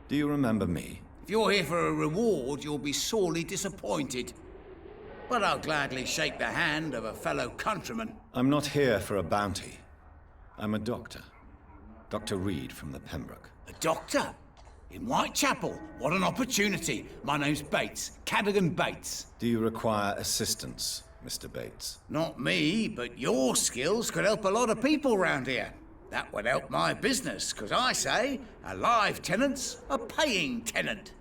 Do you remember me? If you're here for a reward, you'll be sorely disappointed. But I'll gladly shake the hand of a fellow countryman. I'm not here for a bounty. I'm a doctor. Dr. Reed from the Pembroke. A doctor? In Whitechapel? What an opportunity. My name's Bates. Cadogan Bates. Do you require assistance, Mr. Bates? Not me, but your skills could help a lot of people round here. That would help my business, because I say a live tenant's a paying tenant.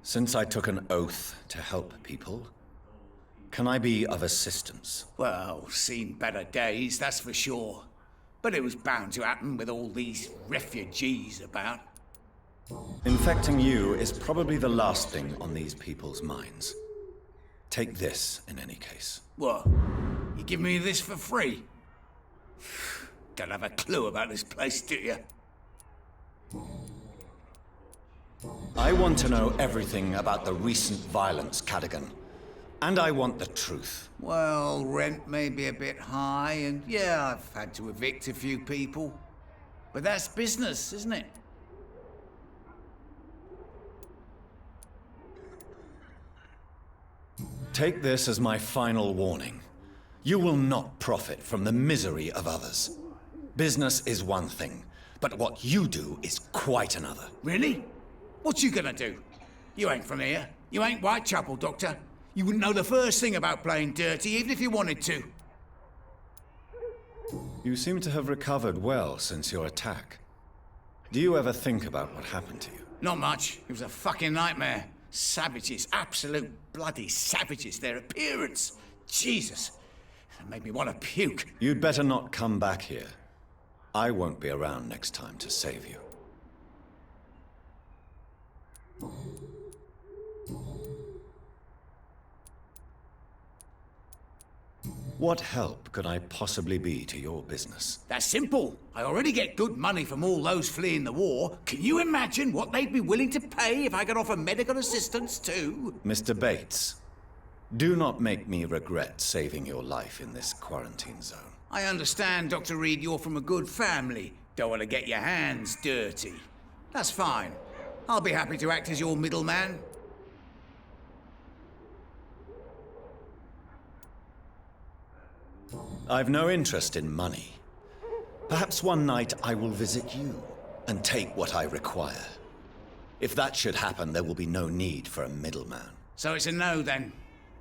Since I took an oath to help people, can I be of assistance? Well, seen better days, that's for sure. But it was bound to happen with all these refugees about. Infecting you is probably the last thing on these people's minds. Take this, in any case. What? You give me this for free? Don't have a clue about this place, do you? I want to know everything about the recent violence, Cadogan. And I want the truth. Well, rent may be a bit high, and yeah, I've had to evict a few people. But that's business, isn't it? Take this as my final warning. You will not profit from the misery of others. Business is one thing, but what you do is quite another. Really? What you gonna do? You ain't from here. You ain't Whitechapel, Doctor. You wouldn't know the first thing about playing dirty, even if you wanted to. You seem to have recovered well since your attack. Do you ever think about what happened to you? Not much. It was a fucking nightmare. Savages, absolute bloody savages. Their appearance. Jesus. It made me want to puke. You'd better not come back here. I won't be around next time to save you. What help could I possibly be to your business? That's simple. I already get good money from all those fleeing the war. Can you imagine what they'd be willing to pay if I could offer medical assistance too? Mr. Bates, do not make me regret saving your life in this quarantine zone. I understand, Dr. Reed, you're from a good family. Don't want to get your hands dirty. That's fine. I'll be happy to act as your middleman. I've no interest in money. Perhaps one night I will visit you and take what I require. If that should happen, there will be no need for a middleman. So it's a no, then.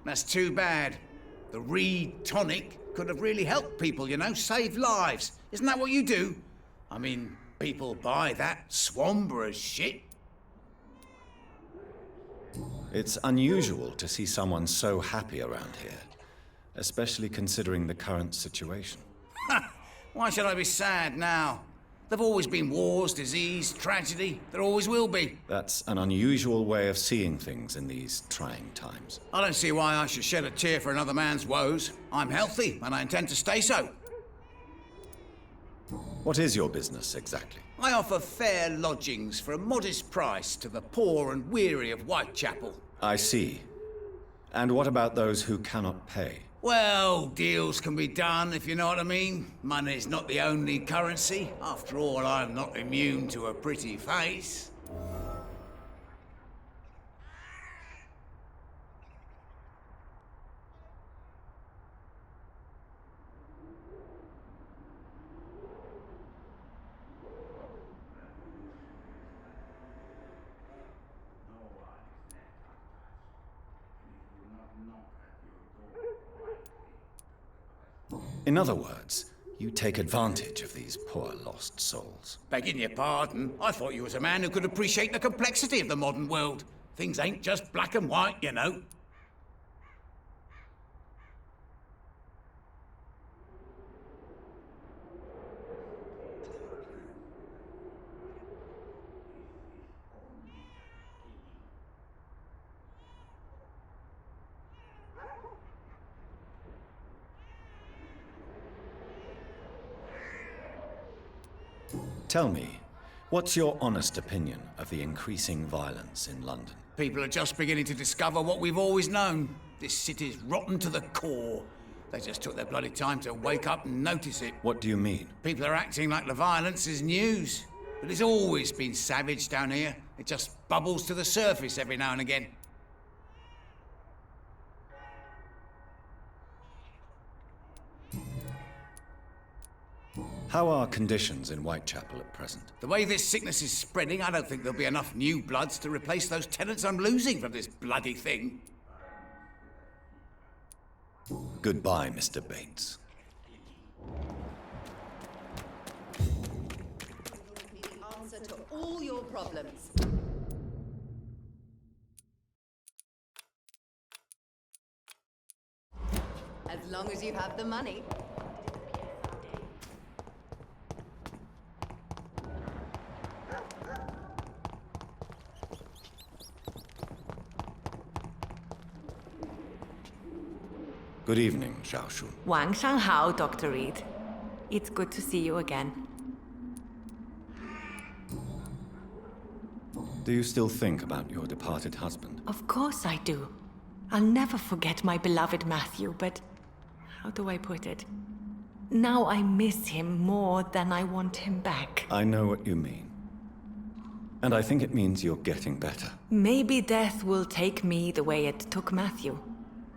That's too bad. The Reed tonic could have really helped people, you know, saved lives. Isn't that what you do? I mean, people buy that Swamberer's shit. It's unusual to see someone so happy around here, especially considering the current situation. Why should I be sad now? There've always been wars, disease, tragedy. There always will be. That's an unusual way of seeing things in these trying times. I don't see why I should shed a tear for another man's woes. I'm healthy, and I intend to stay so. What is your business, exactly? I offer fair lodgings for a modest price to the poor and weary of Whitechapel. I see. And what about those who cannot pay? Well, deals can be done, if you know what I mean. Money's not the only currency. After all, I'm not immune to a pretty face. In other words, you take advantage of these poor lost souls. Begging your pardon, I thought you was a man who could appreciate the complexity of the modern world. Things ain't just black and white, you know. Tell me, what's your honest opinion of the increasing violence in London? People are just beginning to discover what we've always known. This city's rotten to the core. They just took their bloody time to wake up and notice it. What do you mean? People are acting like the violence is news. but it's always been savage down here. It just bubbles to the surface every now and again. How are conditions in Whitechapel at present? The way this sickness is spreading, I don't think there'll be enough new bloods to replace those tenants I'm losing from this bloody thing. Goodbye, Mr. Bates. The answer to all your problems. As long as you have the money. Good evening, Xiaoshun. Wang Shanghao, Dr. Reed. It's good to see you again. Do you still think about your departed husband? Of course I do. I'll never forget my beloved Matthew, but how do I put it? Now I miss him more than I want him back. I know what you mean. And I think it means you're getting better. Maybe death will take me the way it took Matthew.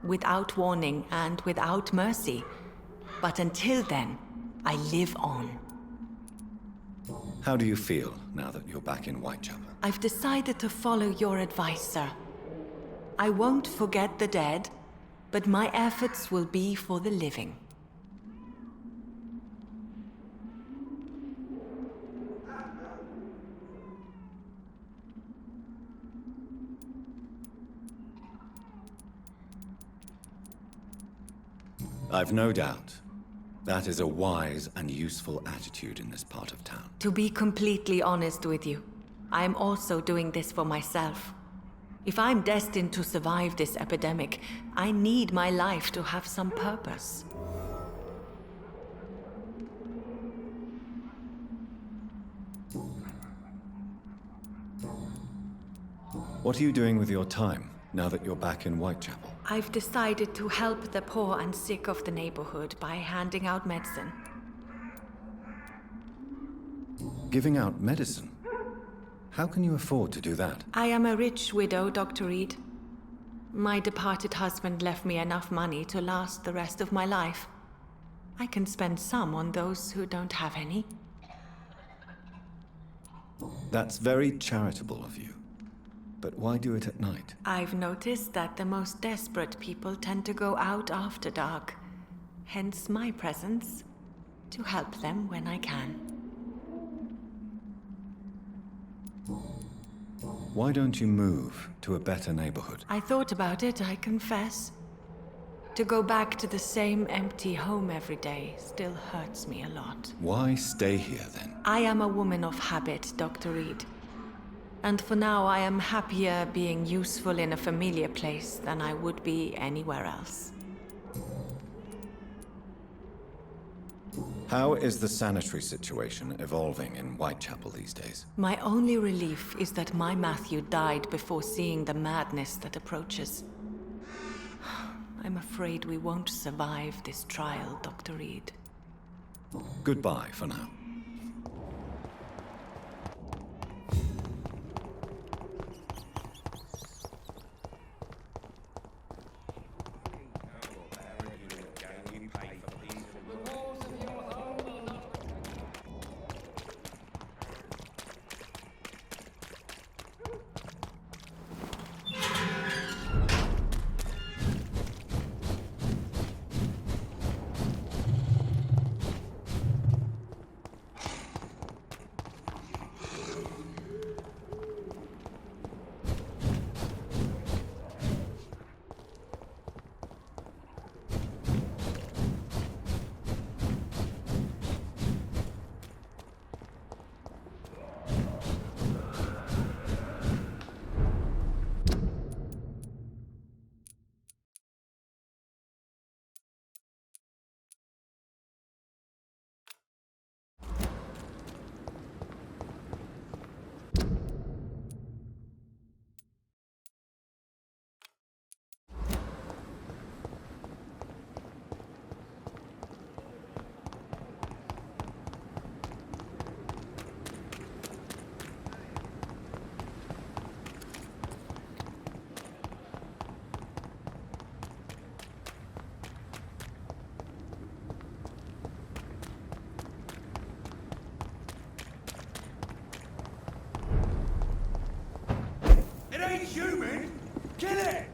Without warning and without mercy. But until then, I live on. How do you feel now that you're back in Whitechapel? I've decided to follow your advice, sir. I won't forget the dead, but my efforts will be for the living. I've no doubt. That is a wise and useful attitude in this part of town. To be completely honest with you, I am also doing this for myself. If I'm destined to survive this epidemic, I need my life to have some purpose. What are you doing with your time, now that you're back in Whitechapel? I've decided to help the poor and sick of the neighborhood by handing out medicine. Giving out medicine? How can you afford to do that? I am a rich widow, Dr. Reed. My departed husband left me enough money to last the rest of my life. I can spend some on those who don't have any. That's very charitable of you. But why do it at night? I've noticed that the most desperate people tend to go out after dark. Hence my presence, to help them when I can. Why don't you move to a better neighborhood? I thought about it, I confess. To go back to the same empty home every day still hurts me a lot. Why stay here then? I am a woman of habit, Dr. Reed. And for now, I am happier being useful in a familiar place than I would be anywhere else. How is the sanitary situation evolving in Whitechapel these days? My only relief is that my Matthew died before seeing the madness that approaches. I'm afraid we won't survive this trial, Dr. Reed. Goodbye for now. It ain't human! Kill it!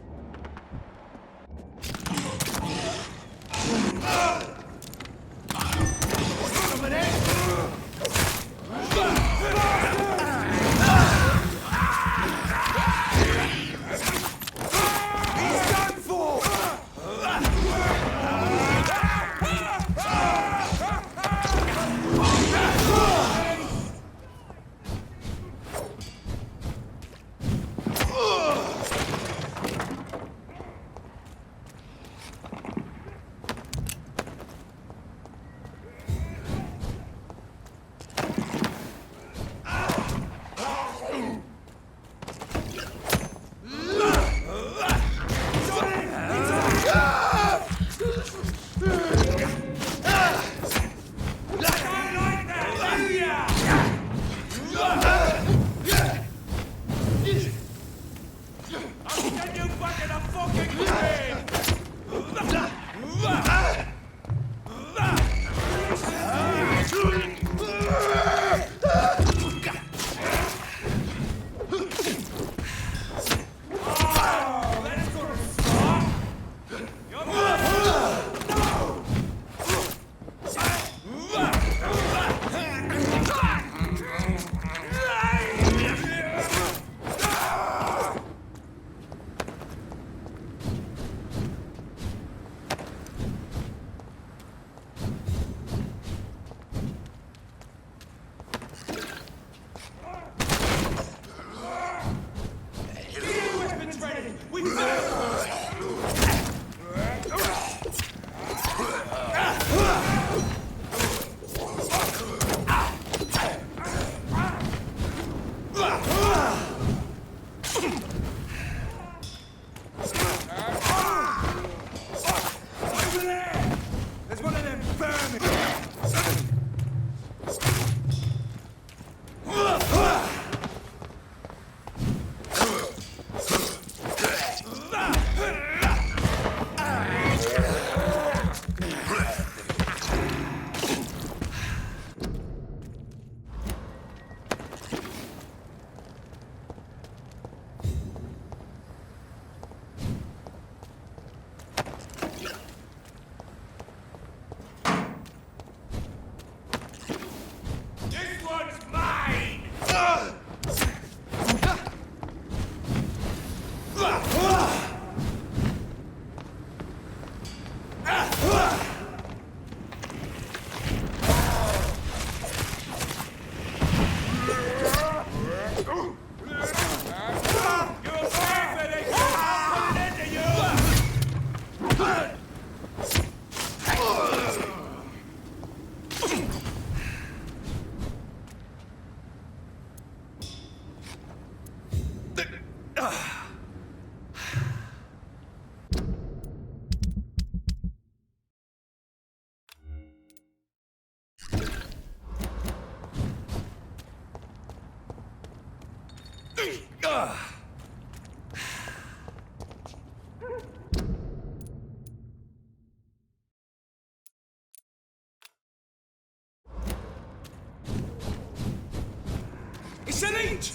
It's an inch!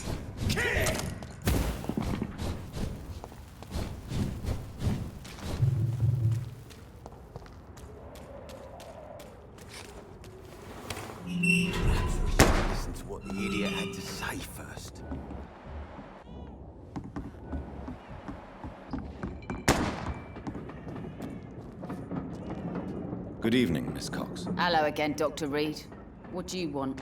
Kill it! Perhaps we should listen to what the idiot had to say first. Good evening, Miss Cox. Hello again, Dr. Reed. What do you want?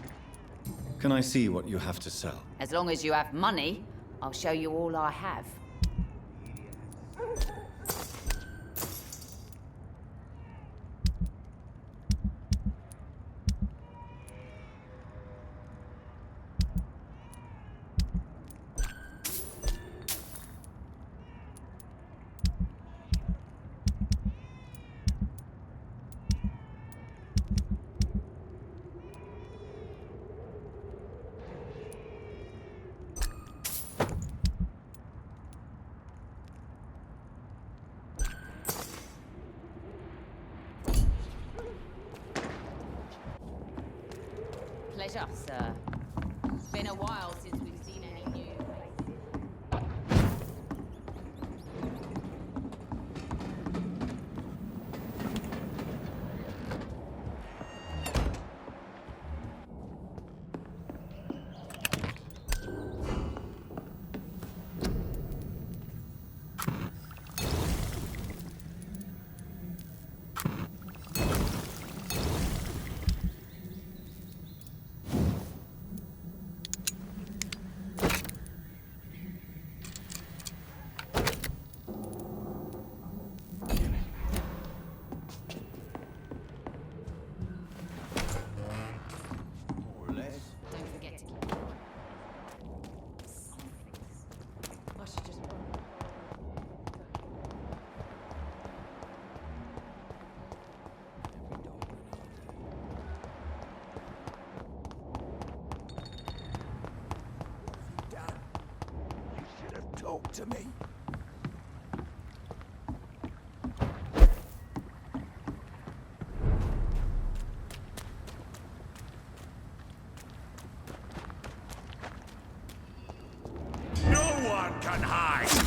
Can I see what you have to sell? As long as you have money, I'll show you all I have. Pleasure, sir. Been a while since we've seen any new faces. talk to me. No one can hide!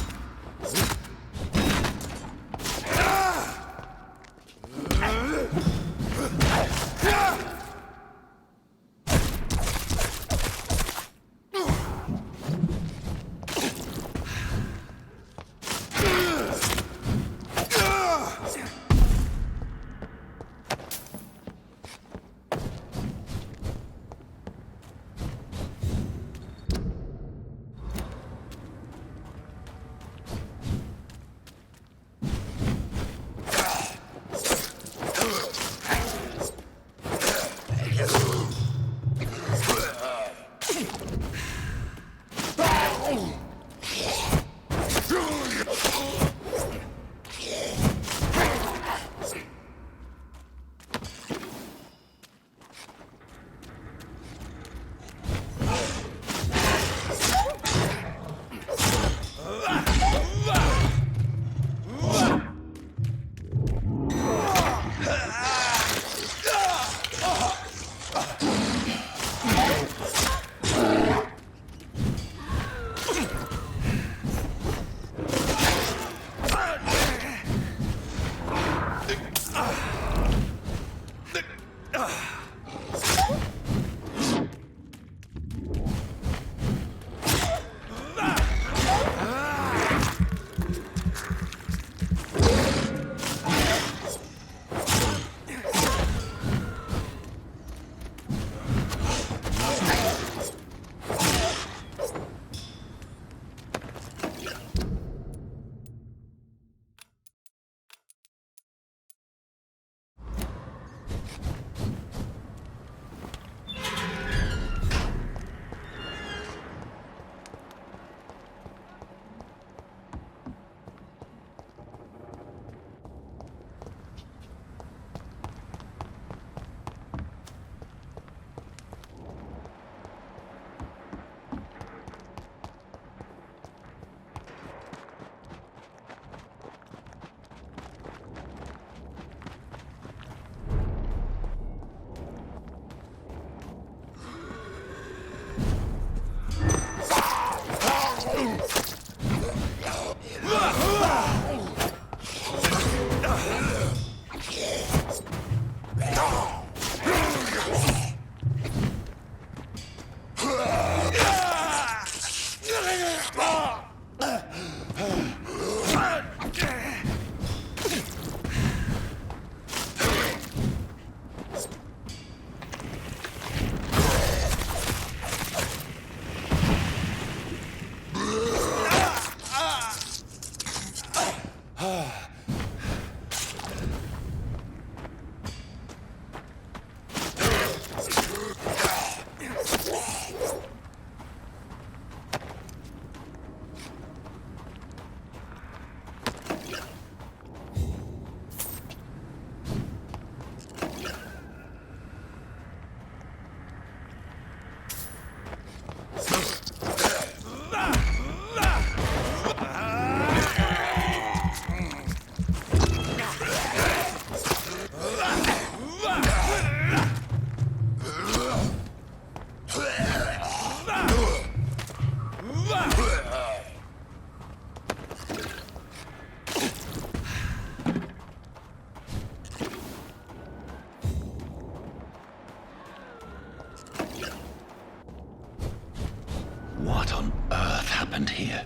What on earth happened here?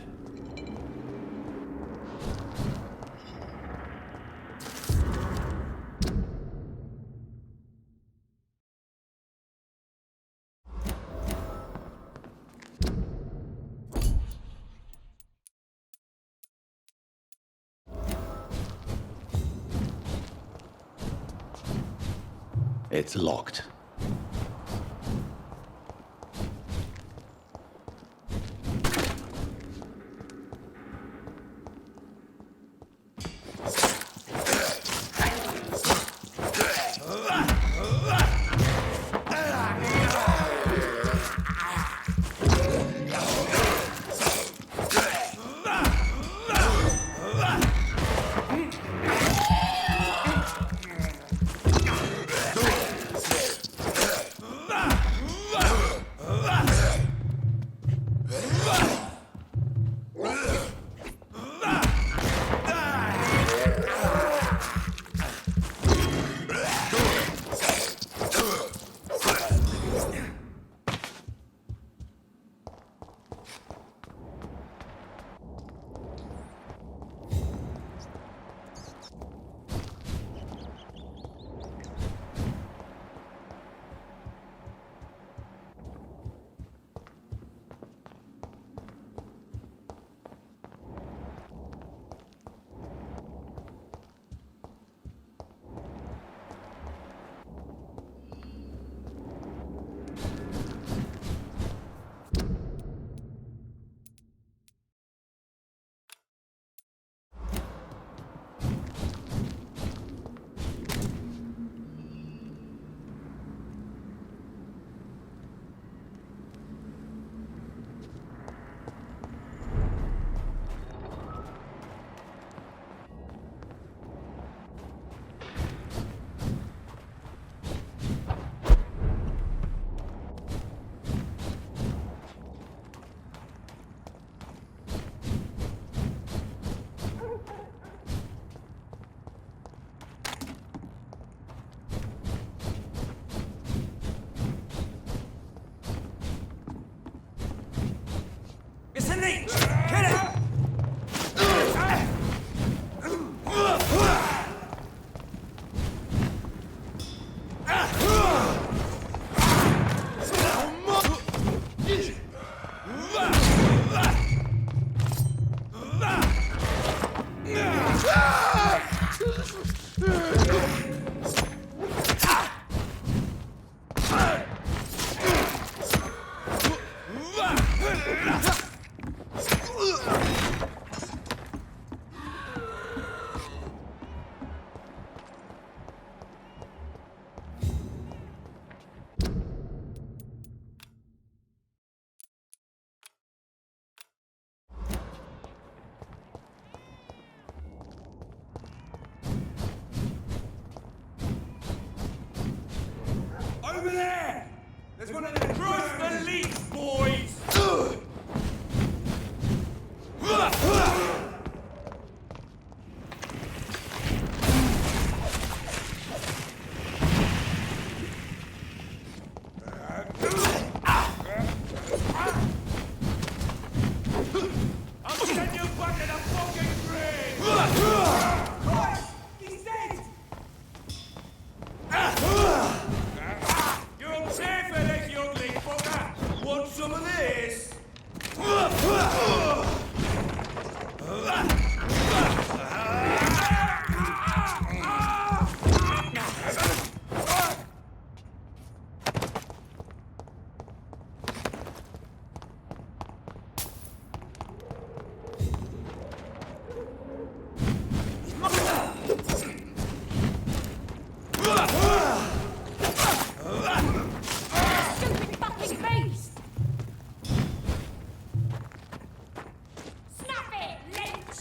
It's locked. Over there! There's one of the Trust the Leaks, boys! I'll send you back in a fucking grave! He's dead! You're upset for this, youngling fucker! Want some of this? Stupid fucking beast! Snap it, lynch!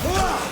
Ah!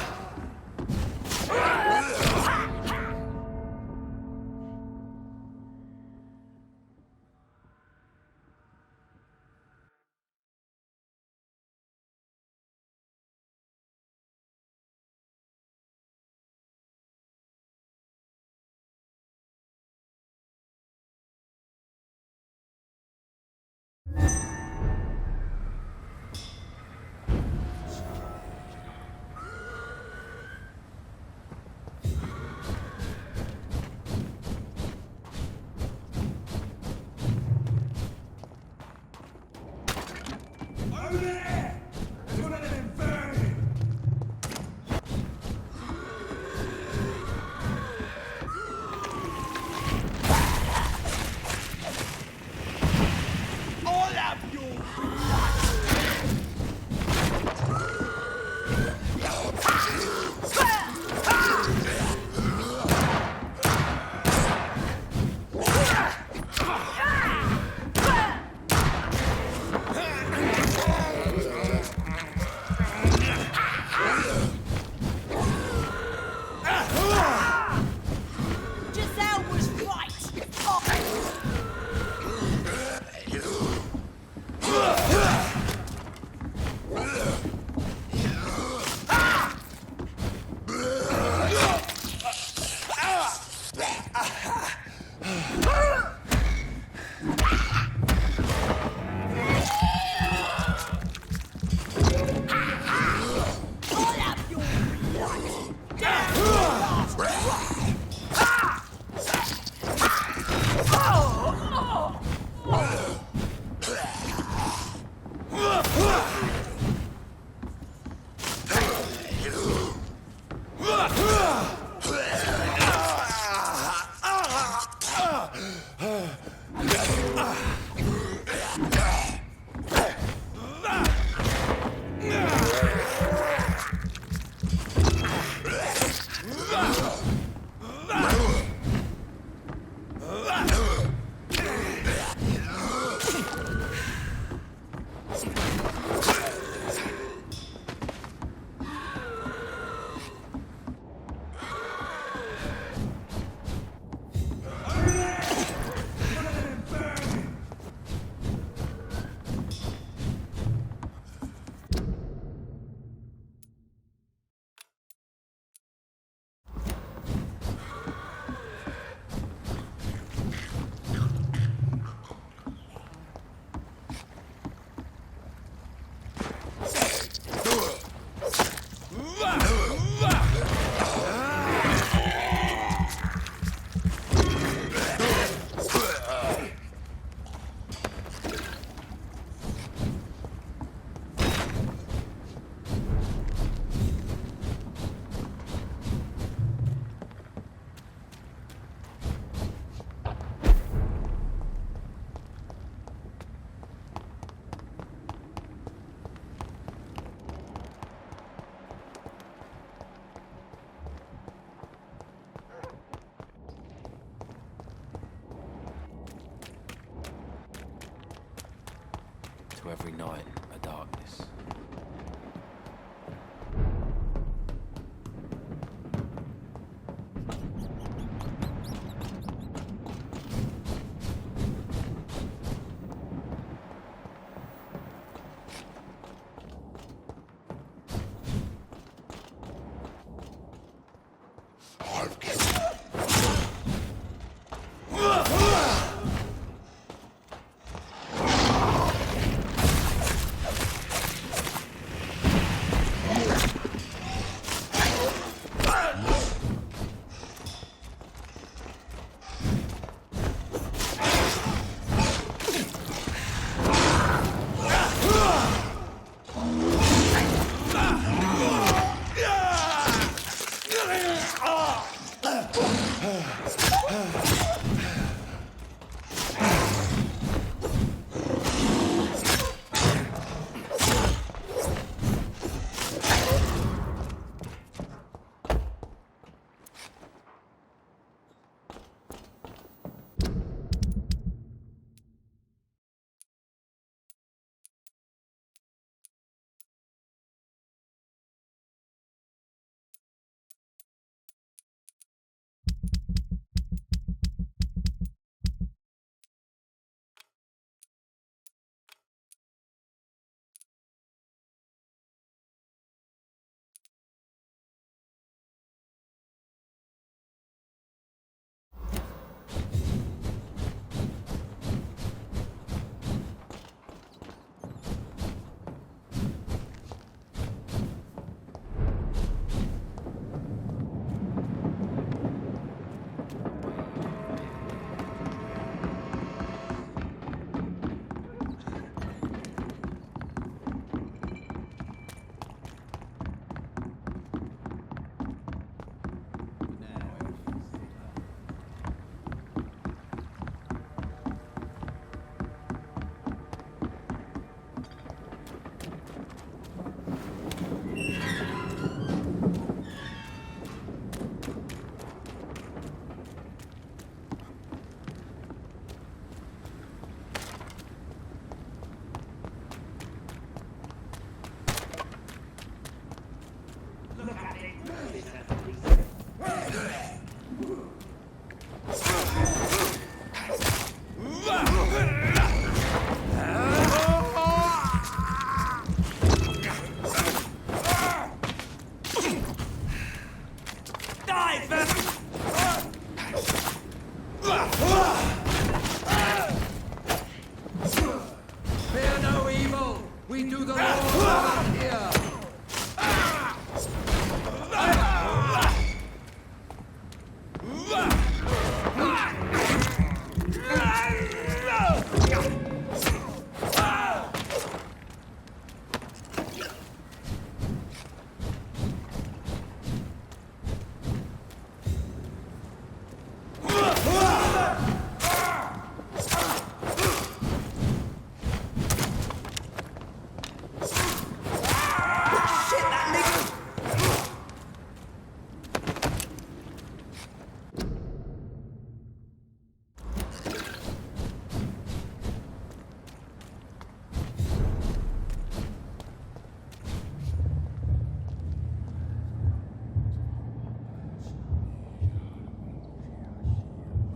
Giselle was right. To every night, a darkness.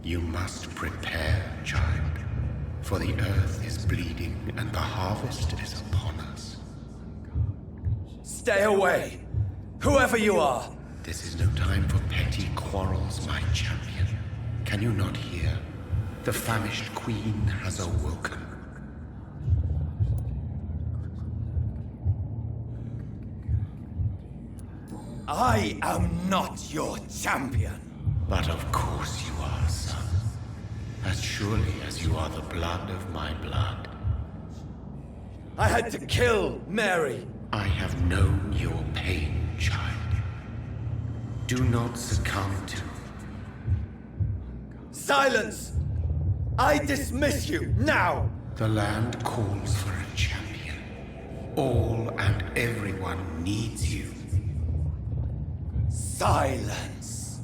You must prepare, child, for the earth is bleeding and the harvest is upon us. Stay away! Whoever you are! This is no time for petty quarrels, my champion. Can you not hear? The famished queen has awoken. I am not your champion! But of course you are, son. As surely as you are the blood of my blood. I had to kill Mary! I have known your pain, child. Do not succumb to... Silence! I dismiss you, now! The land calls for a champion. All and everyone needs you. Silence!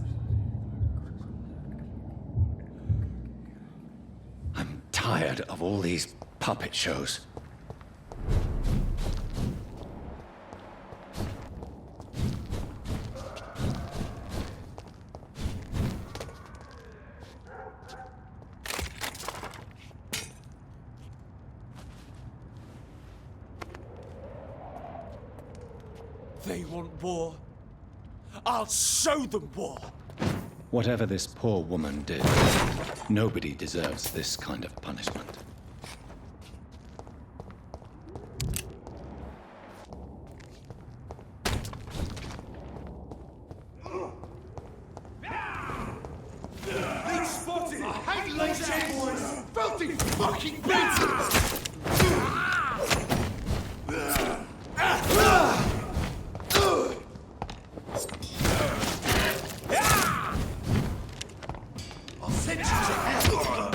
I'm tired of all these puppet shows. They want war. I'll show them war. Whatever this poor woman did, nobody deserves this kind of punishment. They spotted! I hate lazy boys! Filthy fucking bitches! I'll send you to hell!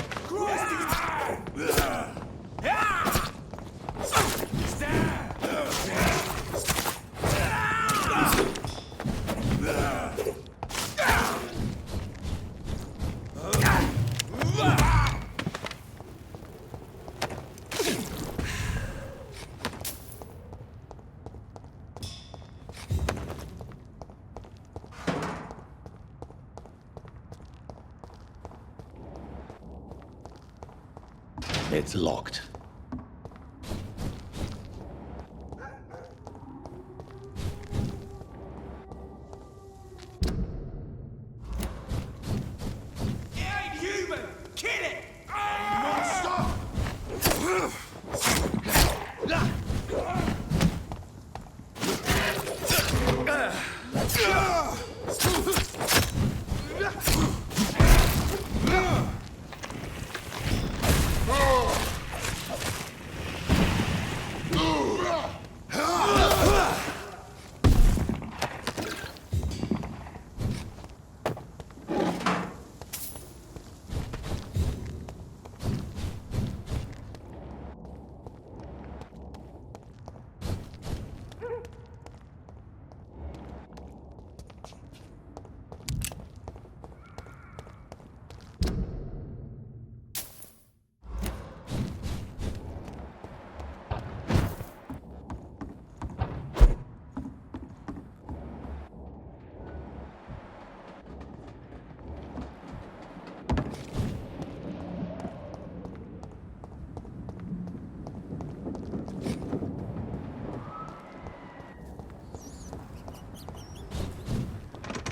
It's locked. It ain't human! Kill it! Monster!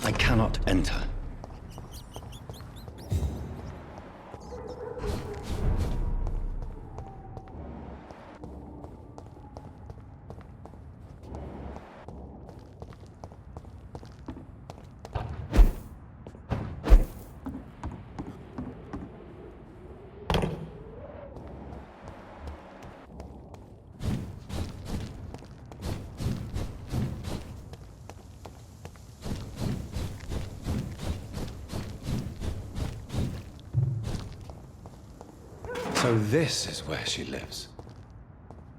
I cannot enter. So this is where she lives.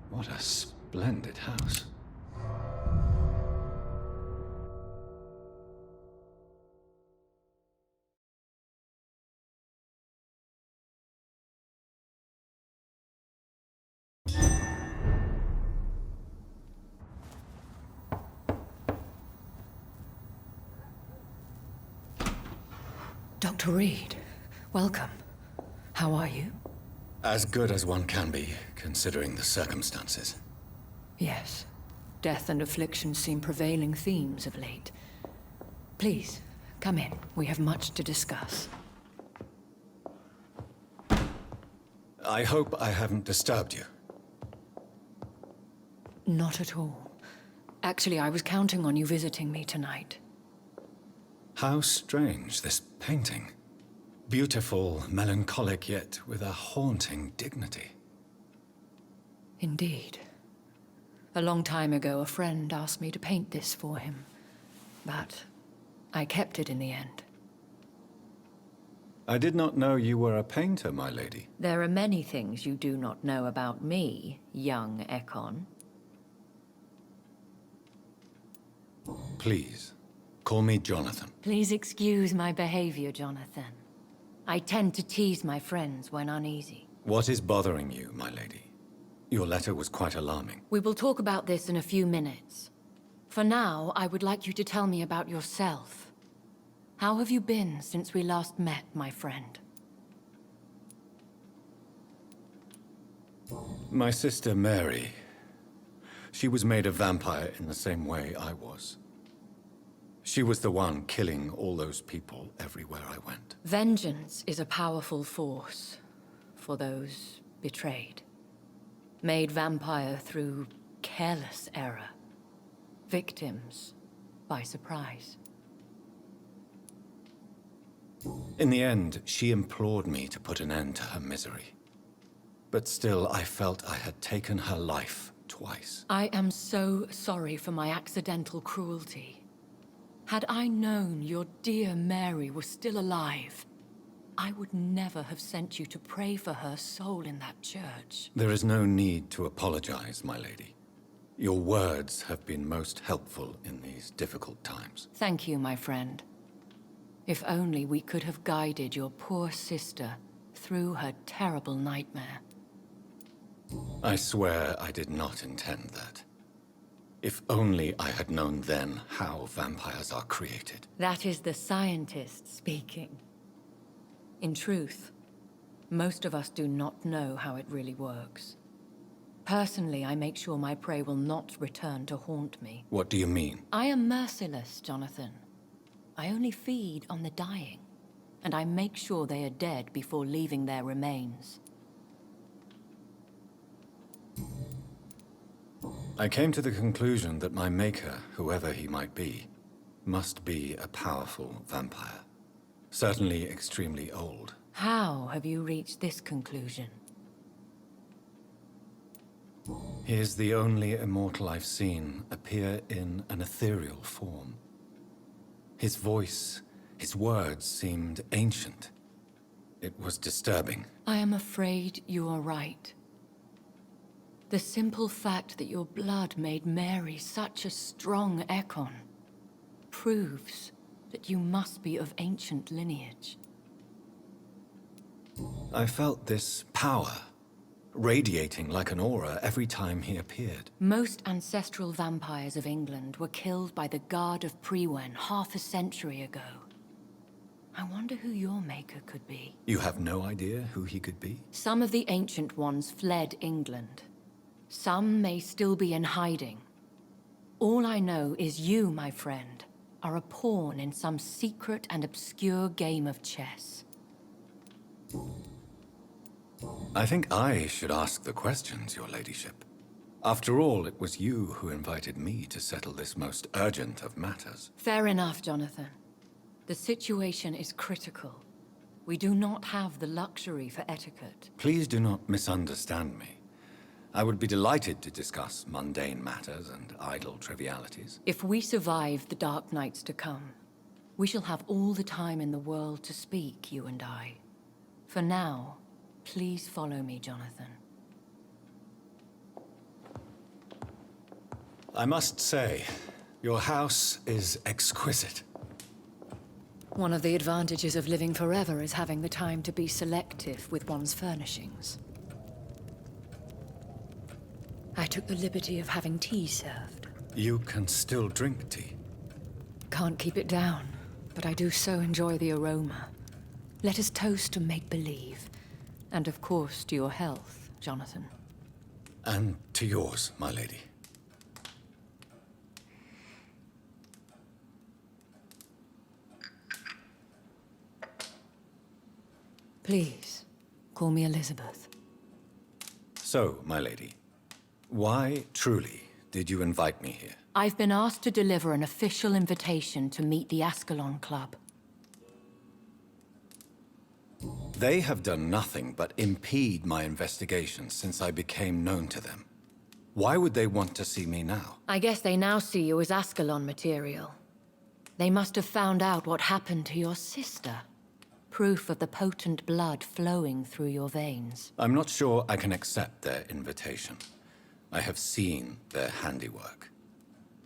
What a splendid house. Dr. Reed, welcome. How are you? As good as one can be, considering the circumstances. Yes. Death and affliction seem prevailing themes of late. Please, come in. We have much to discuss. I hope I haven't disturbed you. Not at all. Actually, I was counting on you visiting me tonight. How strange, this painting. Beautiful, melancholic, yet with a haunting dignity. Indeed. A long time ago, a friend asked me to paint this for him. But I kept it in the end. I did not know you were a painter, my lady. There are many things you do not know about me, young Ekon. Please, call me Jonathan. Please excuse my behavior, Jonathan. I tend to tease my friends when uneasy. What is bothering you, my lady? Your letter was quite alarming. We will talk about this in a few minutes. For now, I would like you to tell me about yourself. How have you been since we last met, my friend? My sister Mary. She was made a vampire in the same way I was. She was the one killing all those people everywhere I went. Vengeance is a powerful force for those betrayed. Made vampire through careless error. Victims by surprise. In the end, she implored me to put an end to her misery. But still, I felt I had taken her life twice. I am so sorry for my accidental cruelty. Had I known your dear Mary was still alive, I would never have sent you to pray for her soul in that church. There is no need to apologize, my lady. Your words have been most helpful in these difficult times. Thank you, my friend. If only we could have guided your poor sister through her terrible nightmare. I swear I did not intend that. If only I had known then how vampires are created. That is the scientist speaking. In truth, most of us do not know how it really works. Personally, I make sure my prey will not return to haunt me. What do you mean? I am merciless, Jonathan. I only feed on the dying, and I make sure they are dead before leaving their remains. I came to the conclusion that my maker, whoever he might be, must be a powerful vampire. Certainly extremely old. How have you reached this conclusion? He is the only immortal I've seen appear in an ethereal form. His voice, his words seemed ancient. It was disturbing. I am afraid you are right. The simple fact that your blood made Mary such a strong Ekon proves that you must be of ancient lineage. I felt this power, radiating like an aura every time he appeared. Most ancestral vampires of England were killed by the Guard of Priwen half a century ago. I wonder who your maker could be. You have no idea who he could be? Some of the ancient ones fled England. Some may still be in hiding. All I know is you, my friend, are a pawn in some secret and obscure game of chess. I think I should ask the questions, your ladyship. After all, it was you who invited me to settle this most urgent of matters. Fair enough, Jonathan. The situation is critical. We do not have the luxury for etiquette. Please do not misunderstand me. I would be delighted to discuss mundane matters and idle trivialities. If we survive the dark nights to come, we shall have all the time in the world to speak, you and I. For now, Please follow me, Jonathan. I must say, your house is exquisite. One of the advantages of living forever is having the time to be selective with one's furnishings. I took the liberty of having tea served. You can still drink tea. Can't keep it down, but I do so enjoy the aroma. Let us toast to make-believe. And of course, to your health, Jonathan. And to yours, my lady. Please, call me Elizabeth. So, my lady, why truly did you invite me here? I've been asked to deliver an official invitation to meet the Ascalon Club. They have done nothing but impede my investigation since I became known to them. Why would they want to see me now? I guess they now see you as Ascalon material. They must have found out what happened to your sister. Proof of the potent blood flowing through your veins. I'm not sure I can accept their invitation. I have seen their handiwork.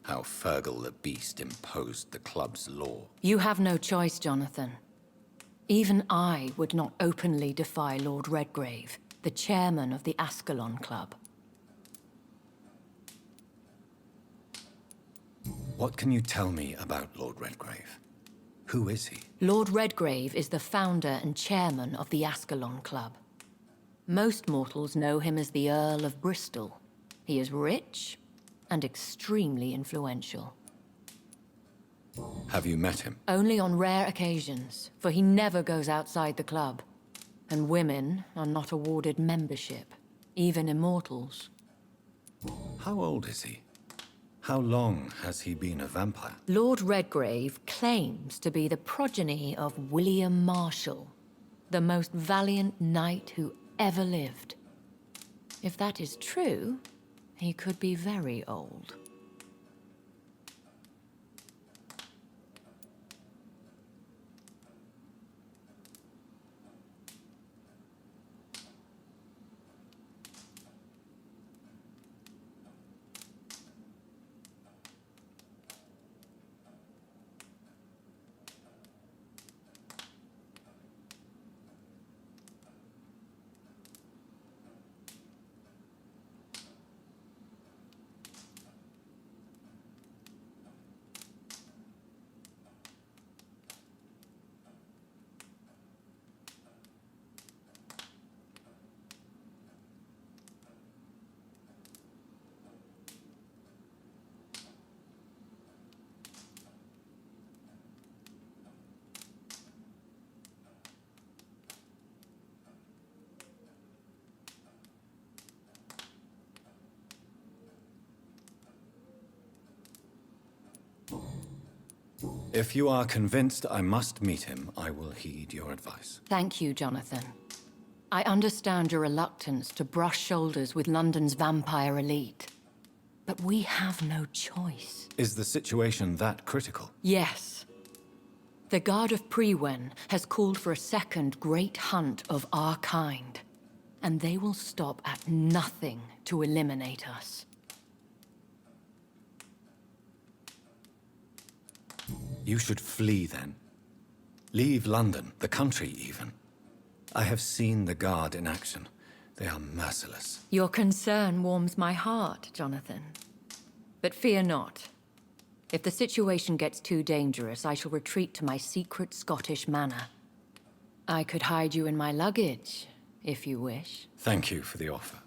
How Fergal the Beast imposed the club's law. You have no choice, Jonathan. Even I would not openly defy Lord Redgrave, the chairman of the Ascalon Club. What can you tell me about Lord Redgrave? Who is he? Lord Redgrave is the founder and chairman of the Ascalon Club. Most mortals know him as the Earl of Bristol. He is rich and extremely influential. Have you met him? Only on rare occasions, for he never goes outside the club. And women are not awarded membership, even immortals. How old is he? How long has he been a vampire? Lord Redgrave claims to be the progeny of William Marshall, the most valiant knight who ever lived. If that is true, he could be very old. If you are convinced I must meet him, I will heed your advice. Thank you, Jonathan. I understand your reluctance to brush shoulders with London's vampire elite. But we have no choice. Is the situation that critical? Yes. The Guard of Prewen has called for a second great hunt of our kind. And they will stop at nothing to eliminate us. You should flee then. Leave London, the country even. I have seen the Guard in action. They are merciless. Your concern warms my heart, Jonathan. But fear not. If the situation gets too dangerous, I shall retreat to my secret Scottish manor. I could hide you in my luggage, if you wish. Thank you for the offer.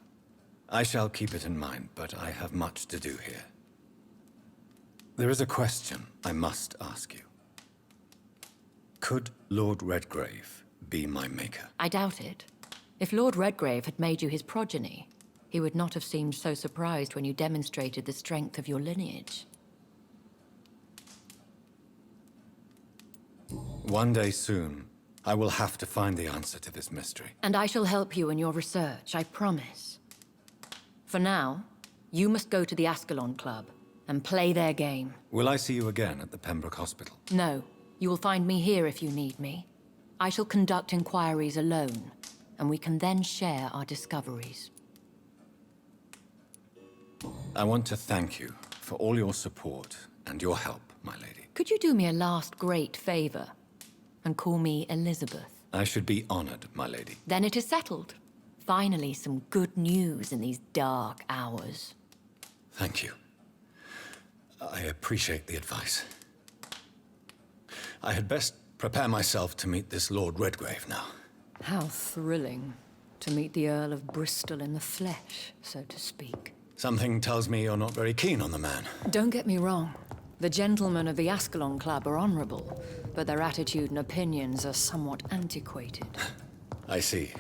I shall keep it in mind, but I have much to do here. There is a question I must ask you. Could Lord Redgrave be my maker? I doubt it. If Lord Redgrave had made you his progeny, he would not have seemed so surprised when you demonstrated the strength of your lineage. One day soon, I will have to find the answer to this mystery. And I shall help you in your research, I promise. For now, you must go to the Ascalon Club and play their game. Will I see you again at the Pembroke Hospital? No, you will find me here if you need me. I shall conduct inquiries alone, and we can then share our discoveries. I want to thank you for all your support and your help, my lady. Could you do me a last great favor and call me Elizabeth? I should be honored, my lady. Then it is settled. Finally, some good news in these dark hours. Thank you. I appreciate the advice. I had best prepare myself to meet this Lord Redgrave now. How thrilling to meet the Earl of Bristol in the flesh, so to speak. Something tells me you're not very keen on the man. Don't get me wrong. The gentlemen of the Ascalon Club are honorable, but their attitude and opinions are somewhat antiquated. I see.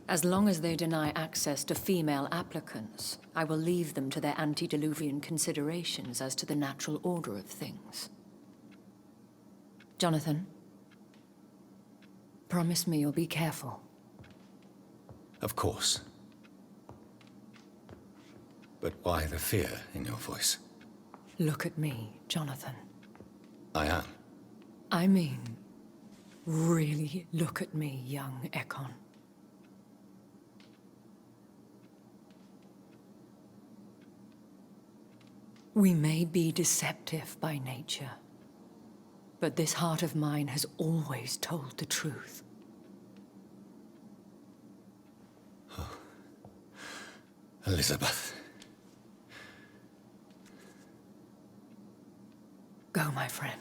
As long as they deny access to female applicants, I will leave them to their antediluvian considerations as to the natural order of things. Jonathan, promise me you'll be careful. Of course. But why the fear in your voice? Look at me, Jonathan. I am. I mean, really look at me, young Ekon. We may be deceptive by nature, but this heart of mine has always told the truth. Oh. Elizabeth. Go, my friend.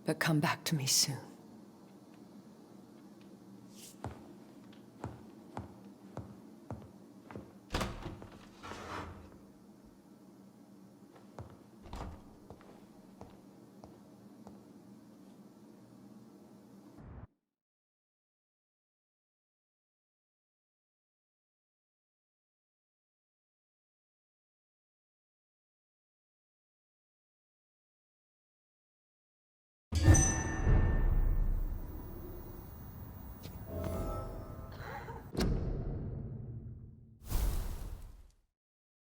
But come back to me soon.